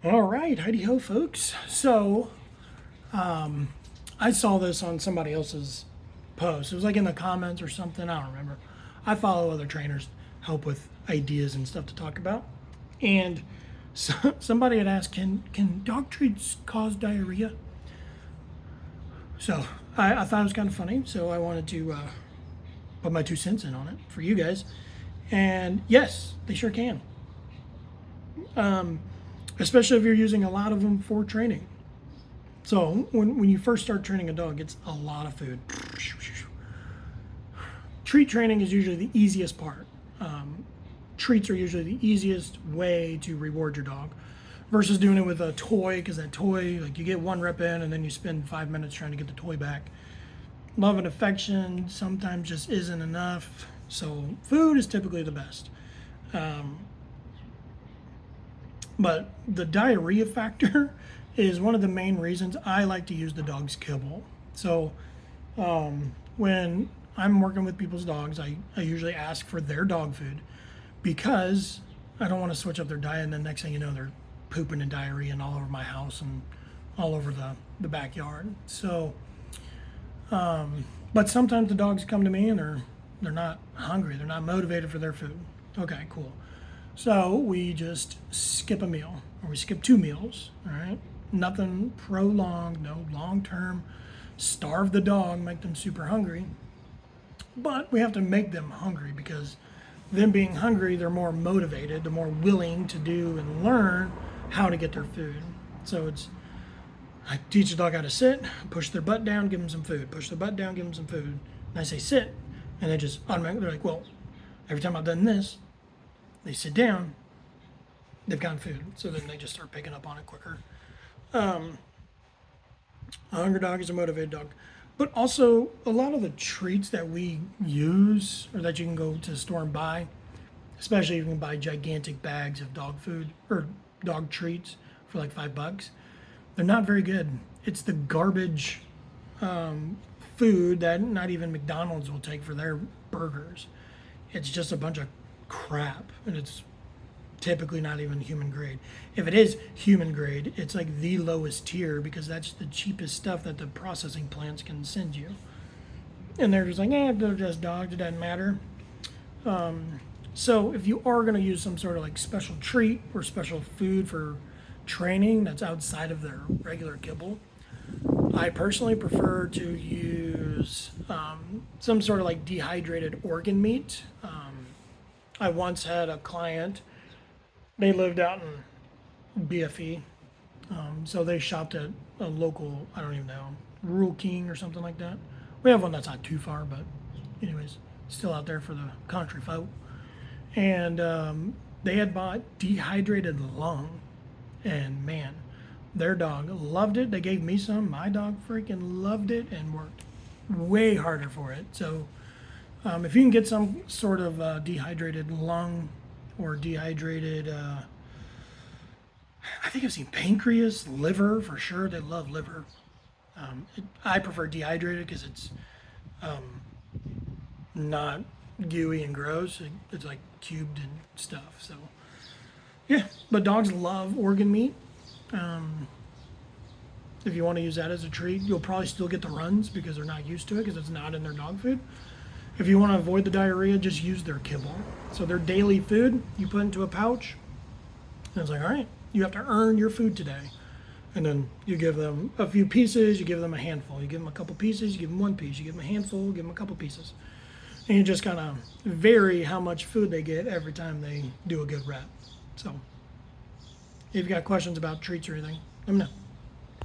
All right, heidi ho, folks. So, I saw this on somebody else's post. It was like in the comments or something. I don't remember. I follow other trainers, help with ideas and stuff to talk about. And so, somebody had asked, "Can dog treats cause diarrhea?" So I thought it was kind of funny. So I wanted to put my 2 cents in on it for you guys. And yes, they sure can. Especially if you're using a lot of them for training. So when you first start training a dog, it's a lot of food. Treat training is usually the easiest part. Treats are usually the easiest way to reward your dog versus doing it with a toy, because that toy, like, you get one rep in and then you spend 5 minutes trying to get the toy back. Love and affection sometimes just isn't enough. So food is typically the best. But the diarrhea factor is one of the main reasons I like to use the dog's kibble. So when I'm working with people's dogs, I usually ask for their dog food because I don't want to switch up their diet and then next thing you know they're pooping and diarrhea and all over my house and all over the backyard. So but sometimes the dogs come to me and they're not hungry, they're not motivated for their food. Okay, cool. So we just skip a meal, or we skip 2 meals, all right? Nothing prolonged, no long term, starve the dog, make them super hungry. But we have to make them hungry because them being hungry, they're more motivated, they're more willing to do and learn how to get their food. So I teach the dog how to sit, push their butt down, give them some food, push their butt down, give them some food. And I say sit, and they just automatically, they're like, well, every time I've done this, they sit down, they've gotten food. So then they just start picking up on it quicker. A hungry dog is a motivated dog. But also, a lot of the treats that we use or that you can go to the store and buy, especially if you can buy gigantic bags of dog food or dog treats for like $5, they're not very good. It's the garbage food that not even McDonald's will take for their burgers. It's just a bunch of crap, and it's typically not even human grade. If it is human grade, it's like the lowest tier because that's the cheapest stuff that the processing plants can send you. And they're just like, they're just dogs, it doesn't matter. So if you are going to use some sort of like special treat or special food for training that's outside of their regular kibble, I personally prefer to use some sort of like dehydrated organ meat. I once had a client, they lived out in BFE, so they shopped at a local, I don't even know, Rural King or something like that. We have one that's not too far, but anyways, still out there for the country folk. And they had bought dehydrated lung, and man, their dog loved it. They gave me some. My dog freaking loved it and worked way harder for it. So if you can get some sort of dehydrated lung or dehydrated, I think I've seen pancreas, liver for sure. They love liver. I prefer dehydrated because it's not gooey and gross. It's like cubed and stuff. So yeah, but dogs love organ meat. If you want to use that as a treat, you'll probably still get the runs because they're not used to it because it's not in their dog food. If you want to avoid the diarrhea, just use their kibble. So their daily food, you put into a pouch, and it's like, all right, you have to earn your food today. And then you give them a few pieces, you give them a handful. You give them a couple pieces, you give them one piece. You give them a handful, give them a couple pieces. And you just kind of vary how much food they get every time they do a good rep. So if you've got questions about treats or anything, let me know.